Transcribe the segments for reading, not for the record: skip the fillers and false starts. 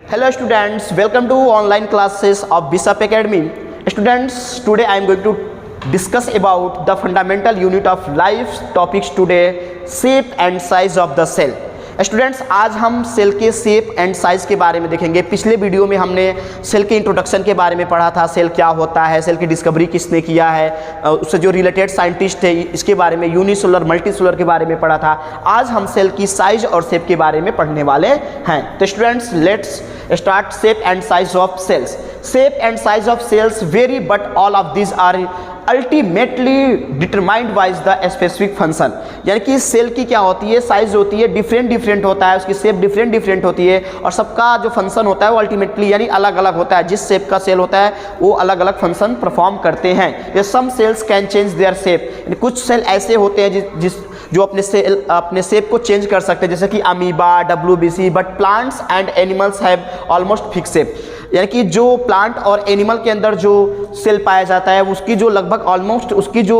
Hello students, welcome to online classes of Bishop Academy. Students, today I am going to discuss about the fundamental unit of life topics today, shape and size of the cell. Students, आज हम cell के shape and size के बारे में देखेंगे। पिछले video में हमने सेल के इंट्रोडक्शन के बारे में पढ़ा था, सेल क्या होता है, सेल की डिस्कवरी किसने किया है, उससे जो रिलेटेड साइंटिस्ट है इसके बारे में, यूनिसेलुलर मल्टीसेलुलर के बारे में पढ़ा था। आज हम सेल की साइज और शेप के बारे में पढ़ने वाले हैं। तो students, let's start shape and size of cells. Shape and size of cells very but all of this are ultimately determined by the specific function. यानी कि सेल की क्या होती है, साइज होती है, डिफरेंट होता है, उसकी शेप डिफरेंट होती है और सबका जो फंक्शन होता है वो अल्टीमेटली यानी अलग अलग होता है। जिस शेप का सेल होता है वो अलग अलग फंक्शन परफॉर्म करते हैं। Some cells can change their shape. कुछ सेल ऐसे होते हैं जो अपने शेप को चेंज कर सकते हैं, जैसे कि amoeba, WBC, but plants and animals have almost fix shape. यानी कि जो प्लांट और एनिमल के अंदर जो सेल पाया जाता है उसकी जो लगभग ऑलमोस्ट उसकी जो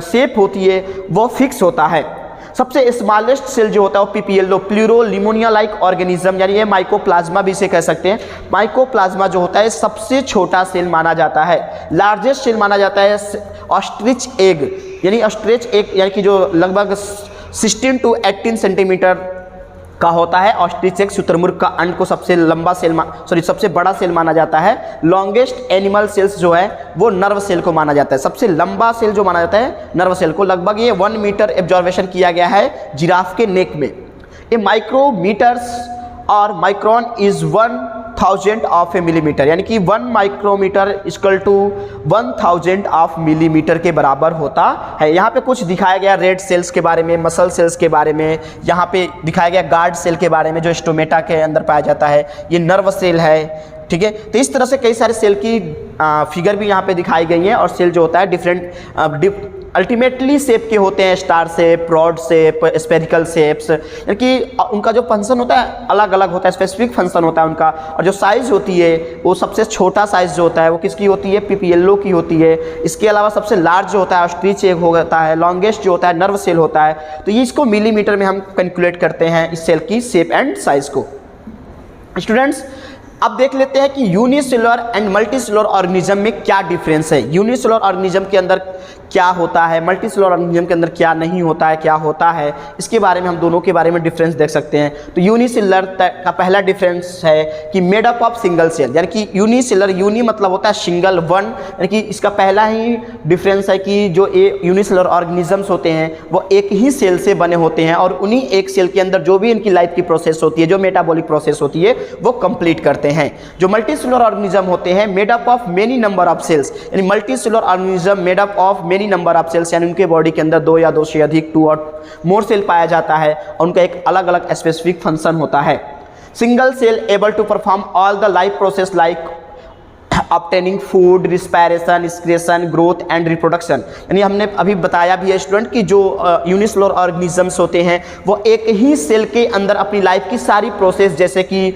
शेप होती है वो फिक्स होता है। सबसे स्मॉलेस्ट सेल जो होता है वो PPLO, प्लूरो लिमोनिया लाइक ऑर्गेनिज्म, यानी ये माइकोप्लाज्मा भी इसे कह सकते हैं। माइकोप्लाज्मा जो होता है सबसे छोटा सेल माना जाता है। लार्जेस्ट सेल माना जाता है ऑस्ट्रिच एग, यानी ऑस्ट्रिच एग यानी कि जो लगभग 16 to 18 सेंटीमीटर का होता है। ऑस्ट्रिच एग शुतुरमुर्ग का अंड को सबसे लंबा सेल सबसे बड़ा सेल माना जाता है। लॉन्गेस्ट एनिमल सेल्स जो है वो नर्व सेल को माना जाता है। सबसे लंबा सेल जो माना जाता है नर्व सेल को, लगभग ये 1 मीटर ऑब्जर्वेशन किया गया है जिराफ के नेक में। ए माइक्रोमीटर्स और micron is 1000 of a millimetre, यानी कि 1 micrometre equal to 1000 of millimetre के बराबर होता है। यहाँ पे कुछ दिखाया गया रेड सेल्स के बारे में, मसल सेल्स के बारे में, यहाँ पे दिखाया गया गार्ड सेल के बारे में जो स्टोमेटा के अंदर पाया जाता है। ये नर्व सेल है, ठीक है। तो इस तरह से कई सारे सेल की फिगर भी यहाँ पे दिखाई गई है। और सेल जो होता है डिफरेंट अल्टीमेटली शेप के होते हैं, star shape, rod shape, spherical shapes, यानी कि उनका जो फंक्शन होता है अलग अलग होता है, स्पेसिफिक फंक्शन होता है उनका। और जो साइज़ होती है वो सबसे छोटा साइज़ जो होता है वो किसकी होती है, PPLO की होती है। इसके अलावा सबसे लार्ज जो होता है ऑस्ट्रिच एग होता है, लॉन्गेस्ट जो होता है नर्व सेल होता है। तो ये इसको मिलीमीटर में हम कैलकुलेट करते हैं इस सेल की शेप एंड साइज़ को। स्टूडेंट्स, अब देख लेते हैं कि यूनिसेलुलर एंड मल्टीसेलुलर ऑर्गेनिज्म में क्या डिफरेंस है। यूनिसेलुलर ऑर्गेनिज्म के अंदर क्या होता है, मल्टीसेलुलर ऑर्गेनिज्म के अंदर क्या नहीं होता है, क्या होता है, इसके बारे में हम दोनों के बारे में डिफरेंस देख सकते हैं। तो यूनिसेलुलर का पहला डिफरेंस है कि made up of single cell, यानी कि यूनिसेलुलर, यूनि मतलब होता है सिंगल, वन, यानी कि इसका पहला ही डिफरेंस है कि जो यूनिसेलुलर ऑर्गेनिजम्स होते हैं वो एक ही सेल से बने होते हैं और उन्हीं एक सेल के अंदर जो भी इनकी लाइफ की प्रोसेस होती है, जो मेटाबॉलिक प्रोसेस होती है वो कंप्लीट करते हैं। जो मल्टीसेलुलर ऑर्गेनिज्म होते हैं made up of many number of cells, यानी multicellular organism made up of many number of cells, यानी उनके बॉडी के अंदर 2 या 2 से अधिक, 2 और मोर सेल पाया जाता है और उनका एक अलग अलग स्पेसिफिक फंक्शन होता है। Single cell able to perform all the life process like obtaining food, respiration, excretion, growth and reproduction, यानी हमने अभी बताया भी है स्टूडेंट कि जो यूनिसेलुलर ऑर्गेनिजम्स होते हैं वो एक ही सेल के अंदर अपनी लाइफ की सारी प्रोसेस जैसे कि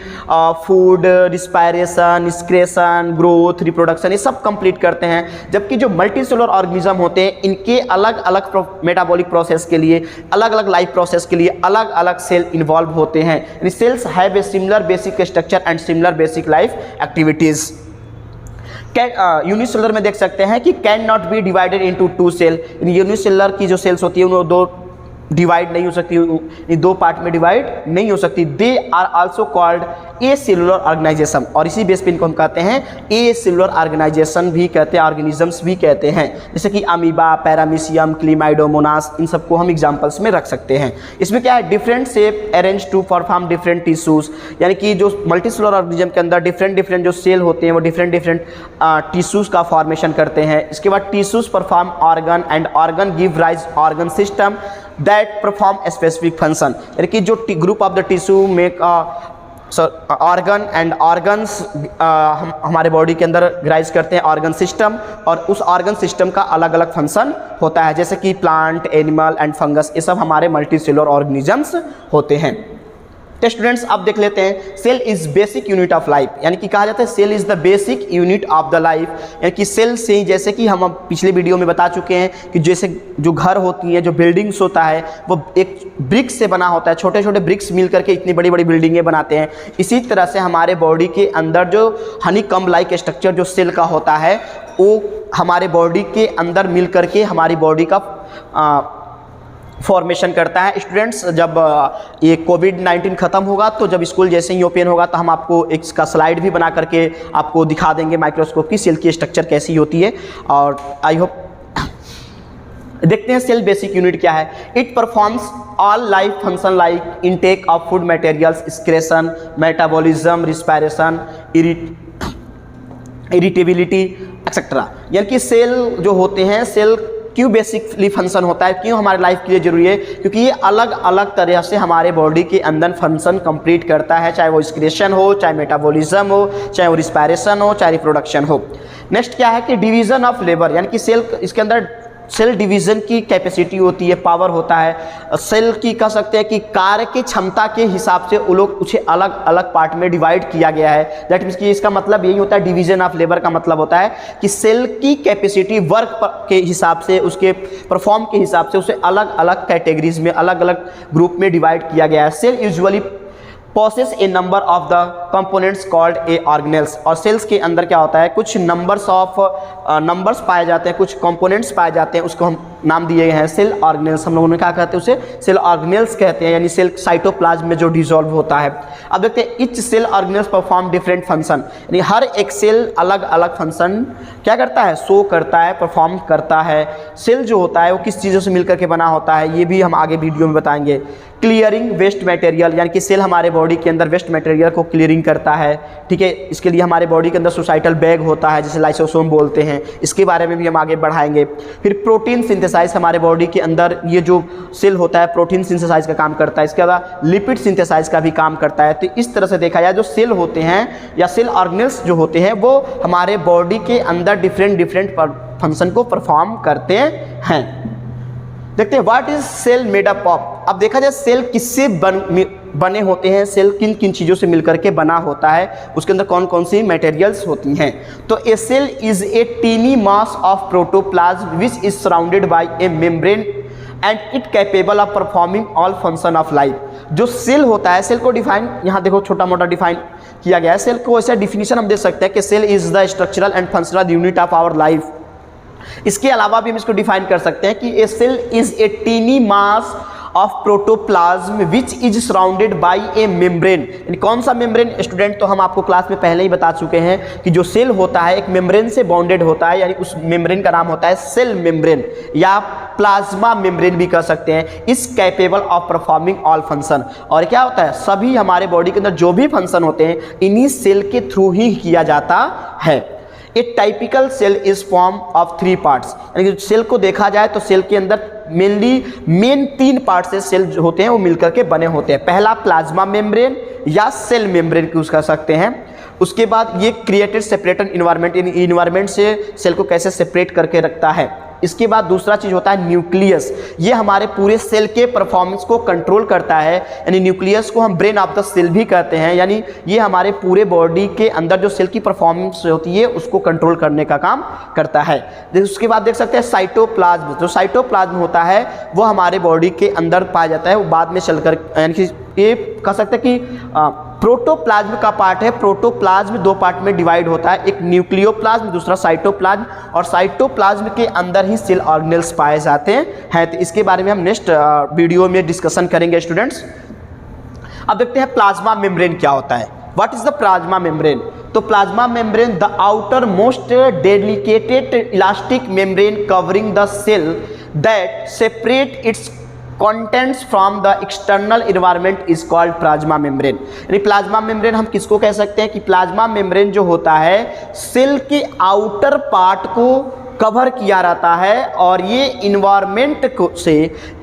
food, respiration, excretion, growth, reproduction, ये सब कंप्लीट करते हैं। जबकि जो मल्टीसेलुलर ऑर्गेनिज्म होते हैं इनके अलग अलग मेटाबॉलिक प्रोसेस के लिए, अलग अलग लाइफ प्रोसेस के लिए अलग अलग सेल इन्वॉल्व होते हैं। यानी cells have a similar basic structure and similar basic life activities. Unicellular में देख सकते हैं कि can not be divided into 2 cell, unicellular की जो सेल्स होती है उन्हें 2 डिवाइड नहीं हो सकती, 2 पार्ट में डिवाइड नहीं हो सकती। They are also called a cellular organisation, और इसी बेस पे इनको हम कहते हैं ए सेलुलर ऑर्गेनाइजेशन भी कहते हैं, ऑर्गेनिजम्स भी कहते हैं। जैसे कि अमीबा, पैरामीशियम, क्लीमाइडोमोनास, इन सबको हम एग्जांपल्स में रख सकते हैं। इसमें क्या है, different shape arrange to perform different tissues, यानी कि जो मल्टीसेलुलर ऑर्गेनिज्म के अंदर डिफरेंट जो सेल होते हैं वो डिफरेंट टिश्यूज का फॉर्मेशन करते हैं। इसके बाद tissues perform organ and organ give rise organ system that perform specific function, यानी कि जो group of the tissue make organ and organs हमारे बॉडी के अंदर राइज करते हैं ऑर्गन सिस्टम, और उस ऑर्गन सिस्टम का अलग अलग फंक्शन होता है। जैसे कि प्लांट, एनिमल एंड फंगस, ये सब हमारे मल्टीसेलुलर ऑर्गेनिजम्स होते हैं। तो स्टूडेंट्स अब देख लेते हैं cell is basic unit of life, यानी कि कहा जाता है cell is the basic unit of the life, यानी कि सेल से ही, जैसे कि हम अब पिछले वीडियो में बता चुके हैं कि जैसे जो घर होती हैं, जो बिल्डिंग्स होता है वो एक ब्रिक्स से बना होता है, छोटे छोटे ब्रिक्स मिल करके इतनी बड़ी बड़ी बिल्डिंगें बनाते हैं। इसी तरह से हमारे बॉडी के अंदर जो हनीकॉम्ब लाइक स्ट्रक्चर जो सेल का होता है वो हमारे बॉडी के अंदर मिल करके हमारी बॉडी का फॉर्मेशन करता है। स्टूडेंट्स जब ये कोविड-19 ख़त्म होगा तो जब स्कूल जैसे ही ओपन होगा तो हम आपको इसका स्लाइड भी बना करके आपको दिखा देंगे माइक्रोस्कोप की सेल की स्ट्रक्चर कैसी होती है। और आई होप देखते हैं सेल बेसिक यूनिट क्या है। It performs all life function like intake of food materials, excretion, metabolism, respiration, irritability etcetera. यानी कि सेल जो होते हैं, सेल क्यों बेसिकली फंक्शन होता है, क्यों हमारे लाइफ के लिए जरूरी है, क्योंकि ये अलग अलग तरह से हमारे बॉडी के अंदर फंक्शन कंप्लीट करता है, चाहे वो एक्सक्रेशन हो, चाहे मेटाबॉलिज्म हो, चाहे वो रिस्पायरेशन हो, चाहे रिप्रोडक्शन हो। नेक्स्ट क्या है कि डिवीजन ऑफ लेबर, यानी कि सेल, इसके अंदर सेल डिवीज़न की कैपेसिटी होती है, पावर होता है। सेल की कह सकते हैं कि कार्य की क्षमता के हिसाब से वो लोग उसे अलग अलग पार्ट में डिवाइड किया गया है। दैट मीन्स कि इसका मतलब यही होता है, डिवीजन ऑफ लेबर का मतलब होता है कि सेल की कैपेसिटी वर्क के हिसाब से, उसके परफॉर्म के हिसाब से उसे अलग अलग कैटेगरीज में, अलग अलग ग्रुप में डिवाइड किया गया है। Cell usually possess a number of the components called a organelles. और सेल्स के अंदर क्या होता है, कुछ नंबर्स पाए जाते हैं, कुछ कंपोनेंट्स पाए जाते हैं, उसको हम नाम दिए हैं सेल ऑर्गेनेल्स। हम लोगों ने क्या कहते हैं, उसे सेल ऑर्गेनेल्स कहते हैं, यानी सेल साइटोप्लाज्म में जो डिसॉल्व होता है। अब देखते हैं each cell organelles perform different function, यानी हर एक सेल अलग अलग फंक्शन क्या करता है, शो करता है, परफॉर्म करता है। सेल जो होता है वो किस चीज़ों से मिलकर के बना होता है ये भी हम आगे वीडियो में बताएंगे। क्लियरिंग वेस्ट मटेरियल, यानी कि सेल हमारे बॉडी के अंदर वेस्ट मटेरियल को क्लियरिंग करता है, ठीक है। इसके लिए हमारे बॉडी के अंदर सोसाइटल बैग होता है जिसे लाइसोसोम बोलते हैं, इसके बारे में भी हम आगे बढ़ाएंगे। फिर प्रोटीन सिंथेसाइज, हमारे बॉडी के अंदर ये जो सेल होता है प्रोटीन सिंथेसाइज का काम करता है। इसके अलावा लिपिड सिंथेसाइज का भी काम करता है। तो इस तरह से देखा जाए जो सेल होते हैं या सेल ऑर्गेनेल्स जो होते हैं वो हमारे बॉडी के अंदर डिफरेंट फंक्शन को परफॉर्म करते हैं। देखते हैं what is cell made up of. अब देखा जाए सेल किससे बने होते हैं, सेल किन किन चीज़ों से मिलकर के बना होता है, उसके अंदर कौन कौन सी मटेरियल्स होती हैं। तो a cell is a tiny mass of protoplasm which is surrounded by a membrane and it capable of performing all function of life. जो सेल होता है, सेल को डिफाइन यहाँ देखो छोटा मोटा डिफाइन किया गया है। सेल को ऐसा डिफिनीशन हम दे सकते हैं कि cell is the structural and functional unit of our life. इसके अलावा भी हम इसको डिफाइन कर सकते हैं कि a cell is a tiny mass of protoplasm which is surrounded by a membrane. यानी कौन सा मेम्ब्रेन स्टूडेंट, तो हम आपको क्लास में पहले ही बता चुके हैं कि जो सेल होता है एक मेम्ब्रेन से बाउंडेड होता है, यानी उस मेम्ब्रेन का नाम होता है सेल मेम्ब्रेन या प्लाज्मा मेम्ब्रेन भी कह सकते हैं। इस capable of performing all function. और क्या होता है, सभी हमारे बॉडी के अंदर जो भी फंक्शन होते हैं इन्हीं सेल के थ्रू ही किया जाता है। A typical cell is form of 3 parts, यानी कि सेल को देखा जाए तो सेल के अंदर मेन 3 पार्ट से सेल जो होते हैं वो मिलकर के बने होते हैं। पहला प्लाज्मा मेम्ब्रेन या सेल मेम्ब्रेन यूज कर सकते हैं। उसके बाद ये क्रिएटेड सेपरेटेड इन्वायरमेंट, यानी इन्वायरमेंट से सेल को कैसे सेपरेट करके रखता है। इसके बाद दूसरा चीज होता है न्यूक्लियस, ये हमारे पूरे सेल के परफॉर्मेंस को कंट्रोल करता है, यानी न्यूक्लियस को हम ब्रेन ऑफ द सेल भी कहते हैं। यानी ये हमारे पूरे बॉडी के अंदर जो सेल की परफॉर्मेंस होती है उसको कंट्रोल करने का काम करता है। उसके बाद देख सकते हैं साइटोप्लाज्म, जो साइटोप्लाज्म होता है वो हमारे बॉडी के अंदर पाया जाता है, वो बाद में चलकर, यानी कि ये कह सकते हैं कि प्रोटोप्लाज्म का पार्ट है। प्रोटोप्लाज्म 2 पार्ट में डिवाइड होता है, एक न्यूक्लियोप्लाज्म, दूसरा साइटोप्लाज्म। और साइटोप्लाज्म के अंदर ही सेल ऑर्गेनेल्स पाए जाते हैं। तो इसके बारे में हम नेक्स्ट वीडियो में डिस्कशन करेंगे स्टूडेंट्स। अब देखते हैं प्लाज्मा मेम्ब्रेन क्या होता है। What is the plasma membrane. तो plasma membrane the outermost delicate elastic membrane covering the cell that separate its contents from the external environment is called plasma membrane. यानी plasma membrane हम किसको कह सकते हैं कि प्लाज्मा मेम्ब्रेन जो होता है सेल के आउटर पार्ट को कवर किया रहता है और ये इन्वायरमेंट को से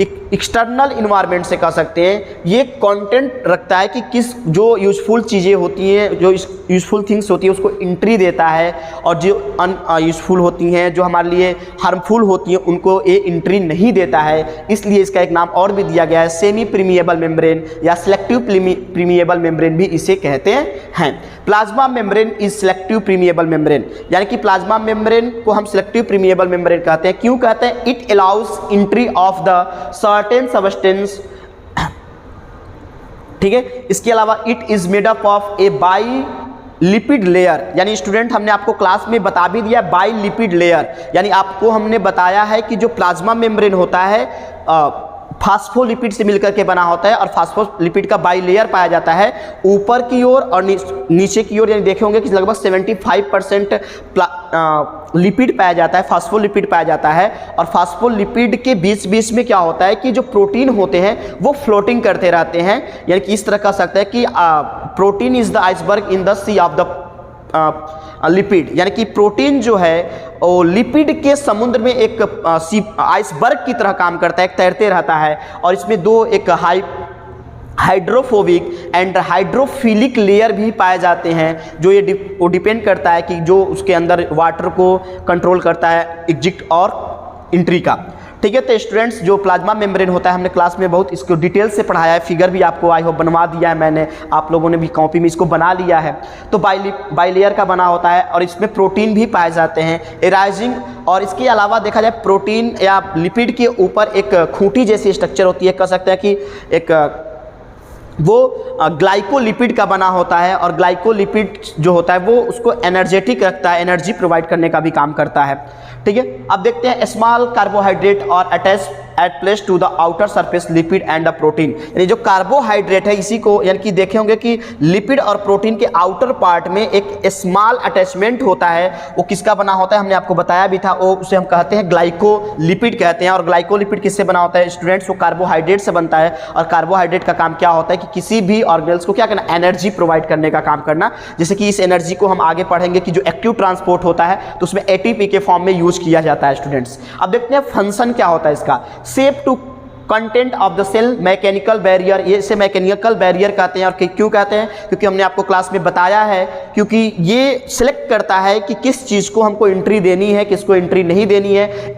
एक्सटर्नल इन्वायरमेंट से कह सकते हैं, ये कंटेंट रखता है कि किस जो यूज़फुल चीज़ें होती हैं, जो यूज़फुल थिंग्स होती है उसको एंट्री देता है, और जो यूज़फुल होती हैं, जो हमारे लिए हार्मफुल होती हैं, उनको ये एंट्री नहीं देता है। इसलिए इसका एक नाम और भी दिया गया है, सेमी प्रीमिएबल मेम्ब्रेन या सिलेक्टिव प्रीमिएबल मेम्ब्रेन भी इसे कहते हैं। Plasma membrane is selective permeable membrane, यानी कि प्लाज्मा मेम्ब्रेन को हम सिलेक्टिव प्रीमिएबल मेम्ब्रेन कहते हैं। क्यों कहते हैं? It allows entry of the certain substance, ठीक है। इसके अलावा it is made up of A by lipid layer, यानी स्टूडेंट हमने आपको क्लास में बता भी दिया बाई लिपिड लेयर, यानी आपको हमने बताया है कि जो प्लाज्मा मेम्ब्रेन होता है फास्फोलिपिड से मिलकर के बना होता है, और फास्फोलिपिड का बाई लेयर पाया जाता है ऊपर की ओर और नीचे की ओर, यानी देखे होंगे कि लगभग 75% लिपिड पाया जाता है, फास्फोलिपिड पाया जाता है। और फास्फोलिपिड के बीच बीच में क्या होता है कि जो प्रोटीन होते हैं वो फ्लोटिंग करते रहते हैं, यानी कि इस तरह कह सकते हैं कि protein is the iceberg in the sea of the lipid, यानी कि प्रोटीन जो है वो लिपिड के समुद्र में एक आइसबर्ग की तरह काम करता है, एक तैरते रहता है। और इसमें दो एक हाइड्रोफोबिक एंड हाइड्रोफिलिक लेयर भी पाए जाते हैं, जो ये वो डिपेंड करता है कि जो उसके अंदर वाटर को कंट्रोल करता है एग्जिट और एंट्री का, ठीक है। तो स्टूडेंट्स जो प्लाज्मा मेम्ब्रेन होता है हमने क्लास में बहुत इसको डिटेल से पढ़ाया है, फिगर भी आपको आई होप बनवा दिया है मैंने, आप लोगों ने भी कॉपी में इसको बना लिया है। तो बाई लेयर का बना होता है और इसमें प्रोटीन भी पाए जाते हैं एराइजिंग, और इसके अलावा देखा जाए प्रोटीन या लिपिड के ऊपर एक खूंटी जैसी स्ट्रक्चर होती है, कह सकते हैं कि एक वो ग्लाइकोलिपिड का बना होता है, और ग्लाइकोलिपिड जो होता है वो उसको एनर्जेटिक रखता है, एनर्जी प्रोवाइड करने का भी काम करता है, ठीक है। अब देखते हैं स्मॉल कार्बोहाइड्रेट और attach at place to the outer surface lipid and the protein, यानी जो कार्बोहाइड्रेट है इसी को, यानी कि देखे होंगे कि लिपिड और प्रोटीन के आउटर पार्ट में एक स्मॉल अटैचमेंट होता है, वो किसका बना होता है हमने आपको बताया भी था, वो उसे हम कहते हैं ग्लाइकोलिपिड कहते हैं। और ग्लाइकोलिपिड किससे बना होता है स्टूडेंट्स? वो कार्बोहाइड्रेट से बनता है, और कार्बोहाइड्रेट का काम क्या होता है कि किसी भी ऑर्गेनल्स को क्या करना, एनर्जी प्रोवाइड करने का काम करना। जैसे कि इस एनर्जी को हम आगे पढ़ेंगे कि जो एक्टिव ट्रांसपोर्ट होता है तो उसमें एटीपी के फॉर्म में यूज किया जाता है स्टूडेंट्स। अब देखते हैं फंक्शन क्या होता है इसका। Shape to content of the cell, mechanical barrier, ये इसे मैकेनिकल बैरियर कहते हैं। और क्यों कहते हैं? क्योंकि हमने आपको क्लास में बताया है, क्योंकि ये सिलेक्ट करता है कि किस चीज़ को हमको एंट्री देनी है, किसको एंट्री नहीं देनी है।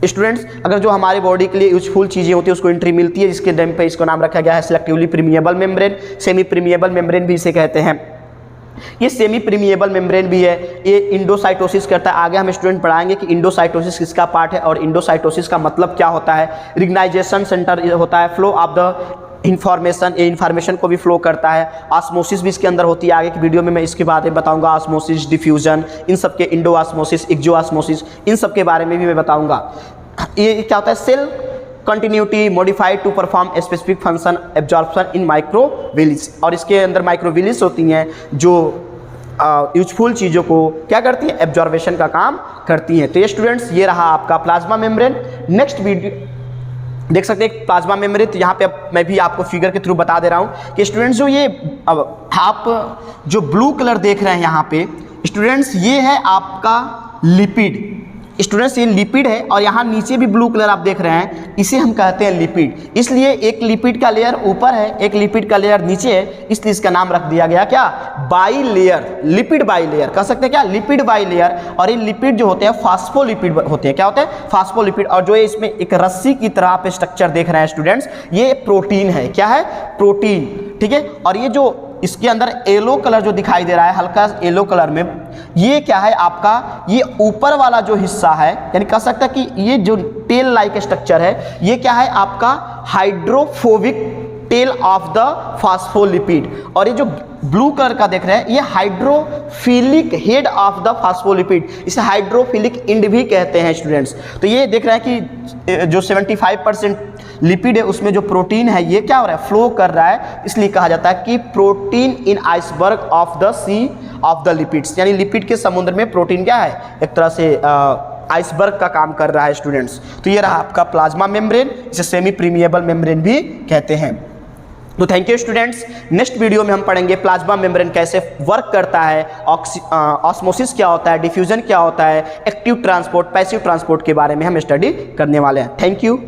स्टूडेंट्स अगर जो हमारे बॉडी के लिए यूजफुल चीज़ें होती है उसको एंट्री मिलती है, जिसके नेम पे इसको नाम रखा गया है selectively प्रीमिएबल membrane, semi permeable membrane भी इसे कहते हैं। ये सेमी प्रीमिएबल मेम्ब्रेन भी है, ये इंडोसाइटोसिस करता है। आगे हम स्टूडेंट पढ़ाएंगे कि इंडोसाइटोसिस किसका पार्ट है और इंडोसाइटोसिस का मतलब क्या होता है। रिकग्नाइजेशन सेंटर होता है, फ्लो ऑफ द इंफॉर्मेशन, ये इन्फॉर्मेशन को भी फ्लो करता है। ऑस्मोसिस भी इसके अंदर होती है, आगे की वीडियो में मैं इसके बारे में बताऊंगा। ऑस्मोसिस, डिफ्यूजन, इन सब के इंडो ऑस्मोसिस, एक्सो ऑस्मोसिस, इन सब के बारे में भी मैं बताऊंगा। ये क्या होता है? Cell continuity modified to perform specific function absorption in microvilli, और इसके अंदर माइक्रोविलिस होती हैं जो यूजफुल चीज़ों को क्या करती हैं, एब्जॉर्वेशन का काम करती हैं। तो ये स्टूडेंट्स ये रहा आपका प्लाज्मा मेम्ब्रेन। नेक्स्ट वीडियो देख सकते हैं प्लाज्मा मेम्ब्रेन, तो यहाँ पे अब मैं भी आपको फिगर के थ्रू बता दे रहा हूँ कि स्टूडेंट्स जो ये अब आप जो ब्लू कलर देख रहे हैं यहाँ पे स्टूडेंट्स, ये है आपका लिपिड। स्टूडेंट्स ये लिपिड है, और यहाँ नीचे भी ब्लू कलर आप देख रहे हैं, इसे हम कहते हैं लिपिड। इसलिए एक लिपिड का लेयर ऊपर है, एक लिपिड का लेयर नीचे है, इसलिए इसका नाम रख दिया गया क्या, by layer, lipid by layer कह सकते हैं क्या, लिपिड बाई लेयर। और ये लिपिड जो होते हैं फास्फोलिपिड होते हैं, क्या होते हैं, फास्फोलिपिड। और जो इसमें एक रस्सी की तरह आप स्ट्रक्चर देख रहे हैं स्टूडेंट्स, ये प्रोटीन है, क्या है, प्रोटीन, ठीक है। और ये जो इसके अंदर येलो कलर जो दिखाई दे रहा है, हल्का येलो कलर में, ये क्या है आपका, ये ऊपर वाला जो हिस्सा है, यानी कह सकता है कि ये जो टेल लाइक स्ट्रक्चर है, ये क्या है आपका hydrophobic tell of the phospholipid. और ये जो ब्लू कलर का देख रहे हैं, ये hydrophilic head of the phospholipid, इसे हाइड्रोफिलिक एंड भी कहते हैं स्टूडेंट्स। तो ये देख रहे हैं कि जो 75% लिपिड है उसमें जो प्रोटीन है ये क्या हो रहा है, फ्लो कर रहा है, इसलिए कहा जाता है कि protein in iceberg of the sea of the lipids, यानी लिपिड के समुद्र में प्रोटीन क्या है, एक तरह से आइसबर्ग का काम कर रहा है स्टूडेंट्स। तो ये रहा आपका प्लाज्मा मेम्ब्रेन, इसे सेमी प्रीमिएबल मेम्ब्रेन भी कहते हैं। तो thank you students. Next video में हम पढ़ेंगे प्लाज्मा मेम्ब्रेन कैसे वर्क करता है, ऑस्मोसिस क्या होता है, डिफ्यूजन क्या होता है, एक्टिव ट्रांसपोर्ट, पैसिव ट्रांसपोर्ट के बारे में हम स्टडी करने वाले हैं। Thank you.